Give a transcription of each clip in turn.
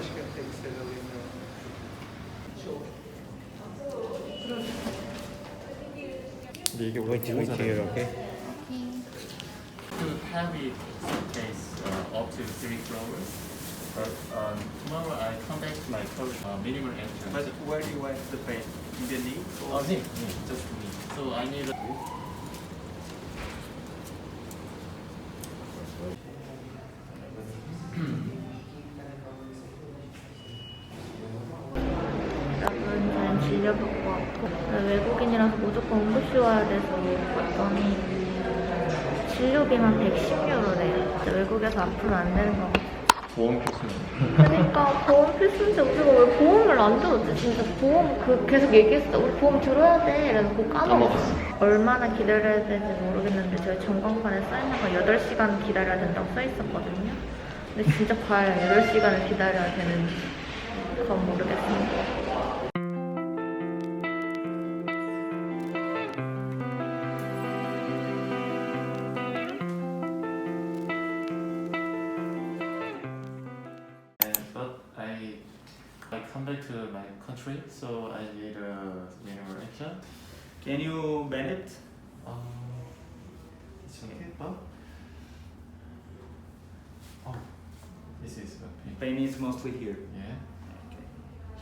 acho que tem que ser ali no show. 근데 이게 원래 기본잖아요. 이렇게. To have it staircase up to 3 floors. But tomorrow I come back to my college minimal entrance. But where do you want the paint? In the knee? Or 네, just me. So I need. 여러분, 저는 진료받고 왔고 외국인이라서 무조건 응급실 와야 돼서 왔더니 진료비만 110유로래요. 외국에서 아프면 안 되는 거. 보험 필수. 그러니까 보험 필수인데 우리가 왜 보험을 안 들었지? 진짜 보험 계속 얘기했어. 우리 보험 들어야 돼. 이래놓고 까먹었어. 얼마나 기다려야 되는지 모르겠는데 저희 전광판에 써있는 건 8시간 기다려야 된다고 써있었거든요. 근데 진짜 과연 8시간을 기다려야 되는지 그건 모르겠습니다. I come back to my country, so I need a minimal action. Can you bend it? It's okay, but this is a pain. Pain is mostly here. Yeah.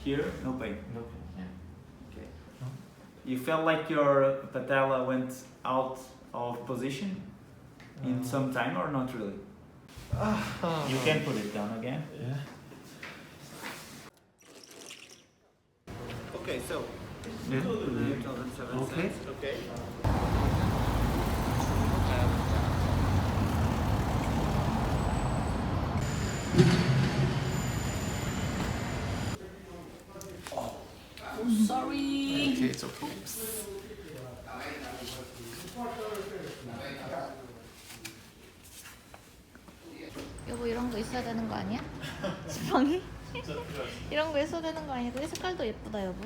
Here, no pain. No pain. Yeah. Okay. No? You felt like your patella went out of position in some time or not really? You can put it down again. Yeah. Okay, so Yeah. okay. Okay. Sorry. Okay, it's okay. 여보 이런 거 있어야 되는 거 아니야? 지팡이? 이런 거 있어야 되는 거 아니야? 이 색깔도 예쁘다 여보.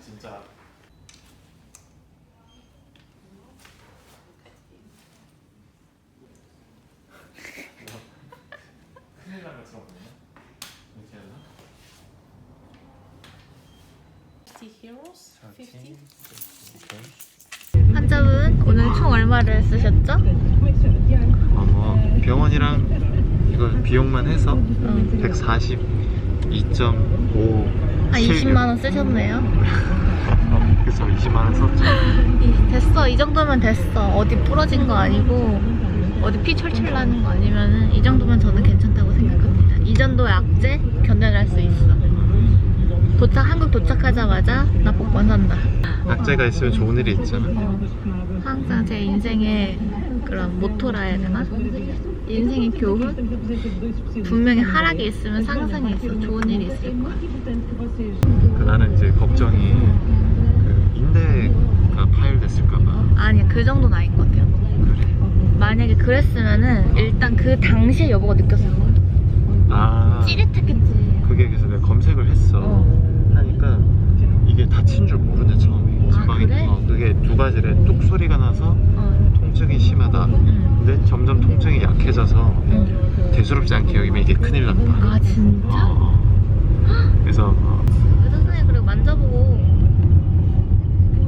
진짜. 큰일 난 것처럼 보이네. 이렇게 해서. 50 환자분 오늘 총 얼마를 쓰셨죠? 뭐 병원이랑 이거 비용만 해서 142.5. 20만 원 쓰셨네요. 그래서 20만 원 썼죠. 됐어. 이 정도면 됐어. 어디 부러진 거 아니고 어디 피 철철 나는 거 아니면은 이 정도면 저는 괜찮다고 생각합니다. 이 정도의 악재 견뎌낼 수 있어. 한국 도착하자마자 나 복권 산다. 악재가 있으면 좋은 일이 있잖아. 항상 제 인생의 그런 모토라 해야 되나? 인생의 교훈? 분명히 하락이 있으면 상승이 있어. 좋은 일이 있을 거야. 나는 이제 걱정이 그 인대가 파열됐을까봐. 아니야, 그 정도는 아닌 것 같아요. 그래? 만약에 그랬으면은 일단 그 당시에 여보가 느꼈을 거야. 아, 찌릿했겠지. 그게 그래서 내가 검색을 했어. 하니까 이게 다친 줄 모르네 처음에. 지방이. 그래? 그게 두 가지래. 뚝 소리가 나서 통증이 심하다. 근데 점점 통증이 약해져서 대수롭지 않게 여기면 이게 큰일 난다. 아 진짜? 그래서 의사 선생님 그리고 만져보고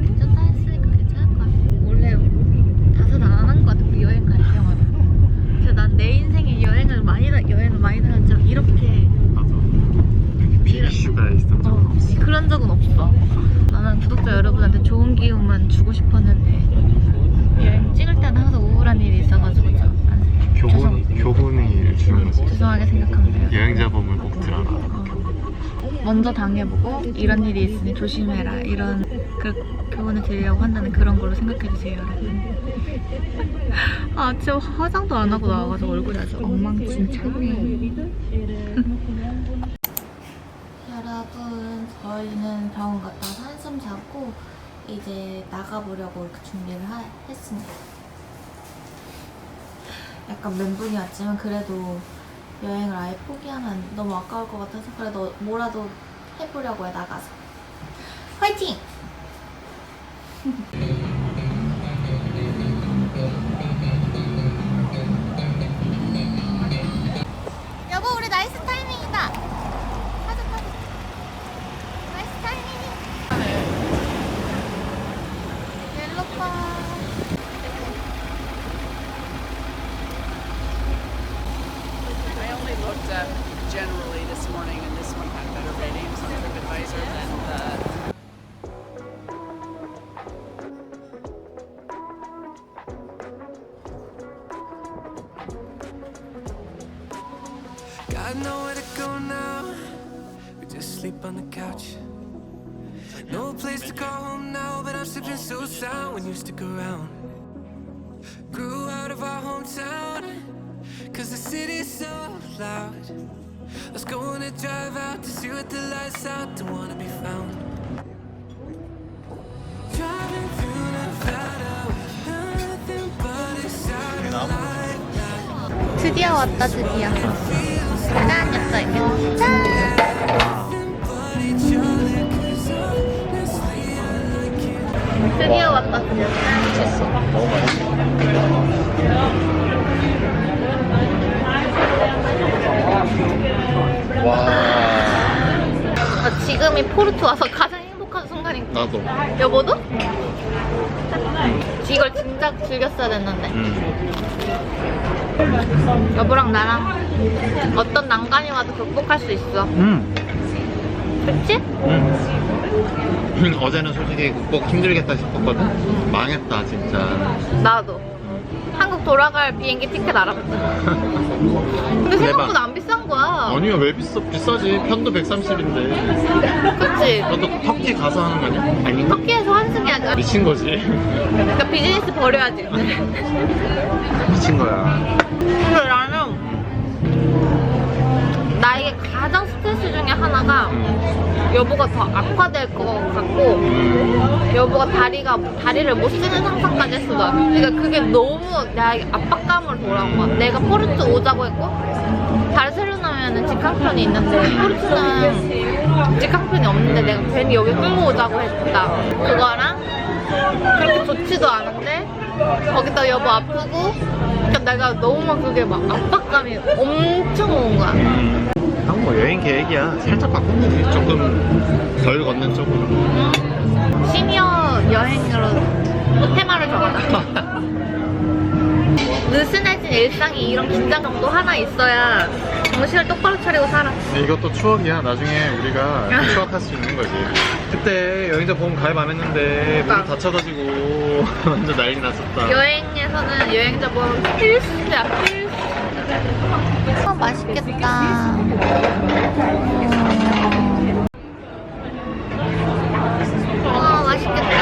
괜찮다 했으니까 괜찮을 것 같아. 원래 다섯 안 하는 것 같아. 우리 여행 갈 때마다. 그래서 난 내 인생에 여행을 많이 다녔지만 이렇게 이슈가 있었던 적은 없어. 그런 적은 없어. 나는 구독자 여러분한테 좋은 기운만 주고 싶었는데 여행 찍을 때는 항상 우울한 일이 있어가지고 교훈을 주는 거지. 죄송하게 생각합니다. 여행자범을 꼭 들어라. 먼저 당해보고 이런 일이 있으니 조심해라 이런 그 교훈을 드리려고 한다는 그런 걸로 생각해주세요 여러분. 아 진짜 화장도 안 하고 나와가지고 얼굴이 아주 엉망진창이에요. 여러분 저희는 병원 갔다 와서 한숨 자고 이제 나가보려고 이렇게 준비를 했습니다. 약간 멘붕이 왔지만 그래도 여행을 아예 포기하면 너무 아까울 것 같아서 그래도 뭐라도 해보려고 해. 나가서 화이팅! generally this morning, and this one had better ratings on TripAdvisor than the. Got nowhere to go now. We just sleep on the couch. No place to call home now, but I'm sipping so sound when you stick around. Grew out of our hometown, cause the city's so loud. Let's go on a drive out to see what the lights out, don't wanna be found. Driving through Nevada with nothing but a satellite. 드디어 왔다 드디어. 짠 였어 이게. 짠. 드디어 왔다 드디어. 미쳤어. 너무 맛있어. 와. 지금이 포르투 와서 가장 행복한 순간인 것 같아. 나도. 여보도? 이걸 진짜 즐겼어야 됐는데. 여보랑 나랑 어떤 난관이 와도 극복할 수 있어. 그치? 어제는 솔직히 극복 힘들겠다 싶었거든. 망했다 진짜. 나도. 한국 돌아갈 비행기 티켓 알아봤잖아. 근데 생각보다 안 비싼 거야. 아니야 왜 비싸지? 편도 130인데. 그치? 너도 터키 가서 하는 거 아니야? 아닌가? 터키에서 환승이 아니라 미친 거지. 그러니까 비즈니스 버려야지. 미친 거야. 근데 나는 나에게 가장 스트레스 중에 하나가 여보가 더 악화될 것 같고 여보가 다리를 못 쓰는 상황까지 했어. 나. 그러니까 그게 너무 나에게 압박감으로 돌아온 거야. 내가 포르투 오자고 했고 바르셀로나면은 직항편이 있는데 포르투는 직항편이 없는데 내가 괜히 여기 끌고 오자고 했다. 그거랑 그렇게 좋지도 않은데 거기다 여보 아프고 그러니까 내가 너무 막 그게 막 압박감이 엄청 온 거야. 뭐 여행 계획이야. 살짝 바꾼 거지. 조금 덜 걷는 쪽으로. 시니어 여행으로 테마를 정하자. 느슨해진 일상이 이런 긴장 정도 하나 있어야 정신을 똑바로 차리고 살아. 이것도 추억이야. 나중에 우리가 추억할 수 있는 거지. 그때 여행자 보험 가입 안 했는데 문 닫혀가지고 완전 난리 났었다. 여행에서는 여행자 보험 필수야, 필수. 맛있겠다. 맛있겠다.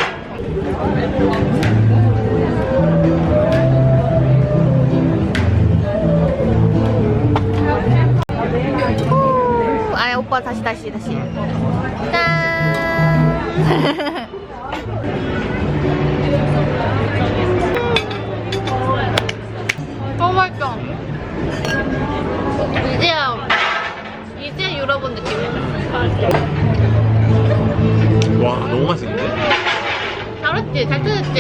오빠 다시. 짠. 너무 맛있어. 이제 유럽 온 느낌이야. 와 너무 맛있는데? 잘했지? 잘 뜯었지?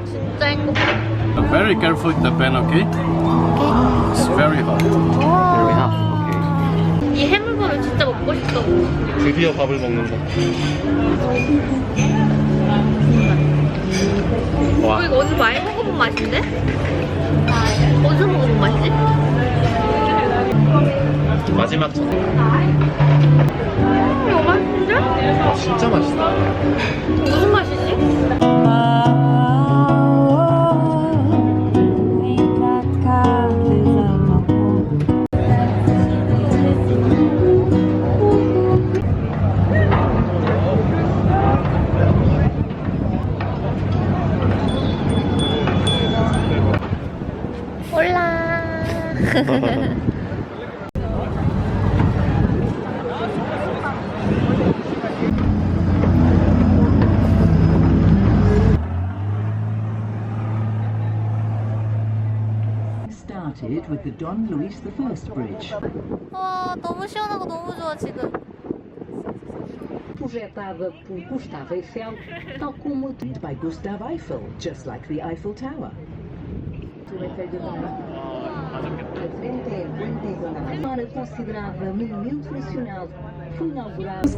진짜 행복해. Very careful with the pen, okay? It's very hot. Very hot. 이 해물밥을 진짜 먹고 싶어. 드디어 밥을 먹는다. 와. 이거 어디서 많이 먹어본 맛인데? 어디서 먹어본 맛이지? 마지막 전. 이거 맛있는데? 아, 진짜 맛있다. 무슨 맛이지? 올라. Started with the Don Luis I Bridge. 와, 너무 시원하고 너무 좋아 지금. Projetada por Gustave Eiffel, tal como by Gustave Eiffel, just like the Eiffel Tower.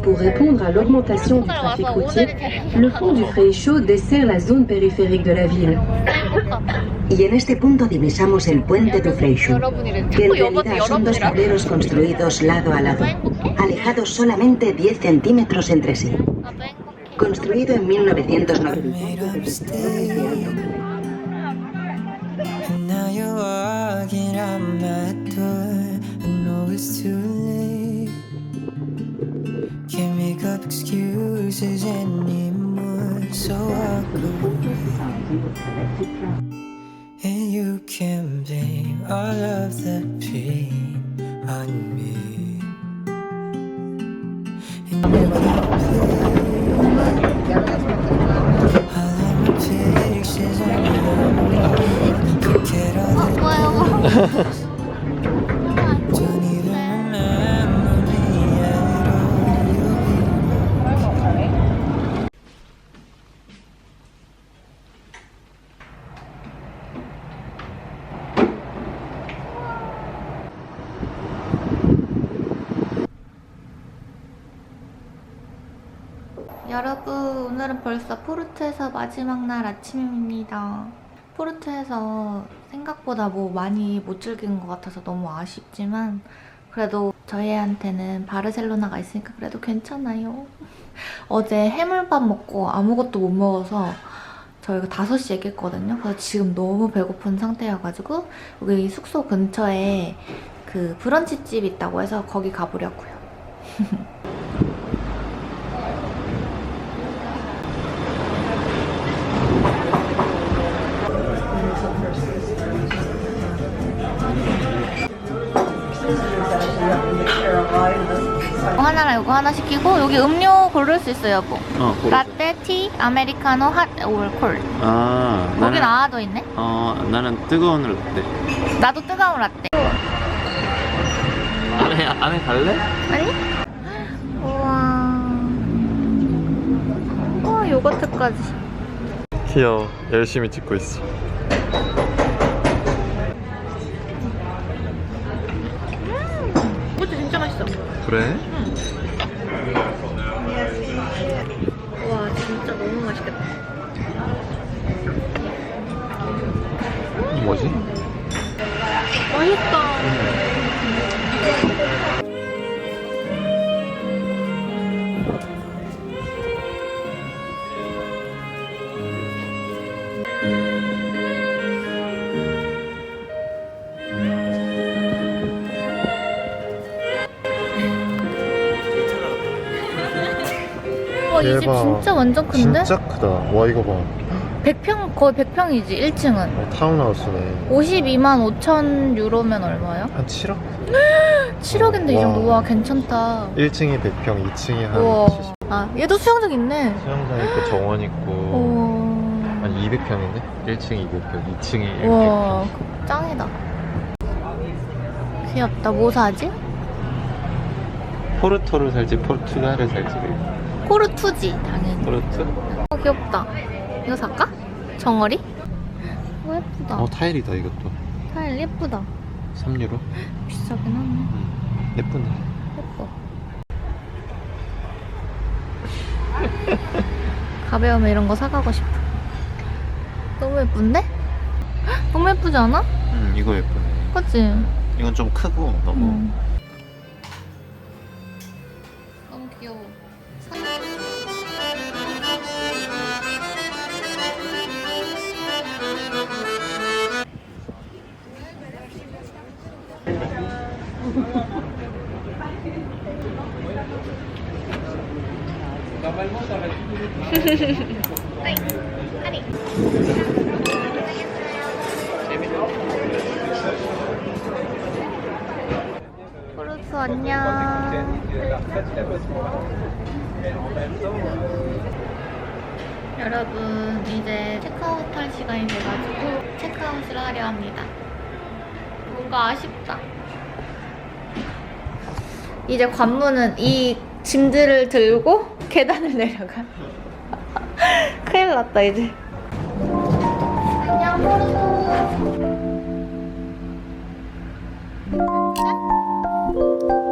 Pour répondre à l'augmentation du trafic routier, le pont du Freixo dessert la zone périphérique de la ville. Y en este punto divisamos el puente do Freixo, que en realidad son dos tableros construidos lado a lado, alejados solamente 10 centímetros entre sí. Construido en 1990. Can't make up excuses anymore, so I'll go. And you can blame all of the pain on me. And you can blame all of my pictures on you. Forget all the days. Don't even remember me at all. You'll be 여러분, 오늘은 벌써 포르투에서 마지막 날 아침입니다. 포르투에서 생각보다 뭐 많이 못 즐긴 것 같아서 너무 아쉽지만 그래도 저희한테는 바르셀로나가 있으니까 그래도 괜찮아요. 어제 해물밥 먹고 아무것도 못 먹어서 저희가 5시에 깼거든요. 그래서 지금 너무 배고픈 상태여가지고 여기 숙소 근처에 그 브런치 집 있다고 해서 거기 가보려고요. 이거 하나랑 이거 하나 시키고 여기 음료 고를 수 있어요, 여보. 라떼, 티, 아메리카노, 핫, 올, 콜. 아, 거기 나와도 있네? 나는 뜨거운 라떼. 나도 뜨거운 라떼. 안에 갈래? 아니? 우와. 우와, 요거트까지. 귀여워. 열심히 찍고 있어. 이것도 진짜 맛있어. 그래? 와, 진짜 너무 맛있겠다. 뭐지? 맛있다. 와, 이 집 진짜 완전 큰데? 진짜 크다. 와, 이거 봐. 100평, 거의 100평이지, 1층은. 타운하우스네. 52만 5천 유로면 얼마야? 한 7억? 7억인데 이 와. 정도. 와, 괜찮다. 1층이 100평, 2층이 한 우와. 70. 아, 얘도 수영장 있네. 수영장 있고 정원 있고 우와. 한 200평인데? 1층이 200평, 2층이 우와, 100평. 짱이다. 귀엽다. 뭐 사지? 포르토를 살지 포르투갈을 살지. 포르투지, 당연히. 포르투? 귀엽다. 이거 살까? 정어리? 예쁘다. 타일이다 이것도. 타일 예쁘다. 3유로? 비싸긴 하네. 예쁘네. 예뻐. 가벼우면 이런 거 사가고 싶어. 너무 예쁜데? 헉, 너무 예쁘지 않아? 이거 예쁘네. 그치? 이건 좀 크고 너무. 너무 귀여워. 포르투 안녕. 여러분, 이제 체크아웃 할 시간이 돼가지고 체크아웃을 하려 합니다. 뭔가 아쉽다. 이제 관문은 이 짐들을 들고 계단을 내려가. 큰일 났다, 이제. 안녕, 포르투. 짠.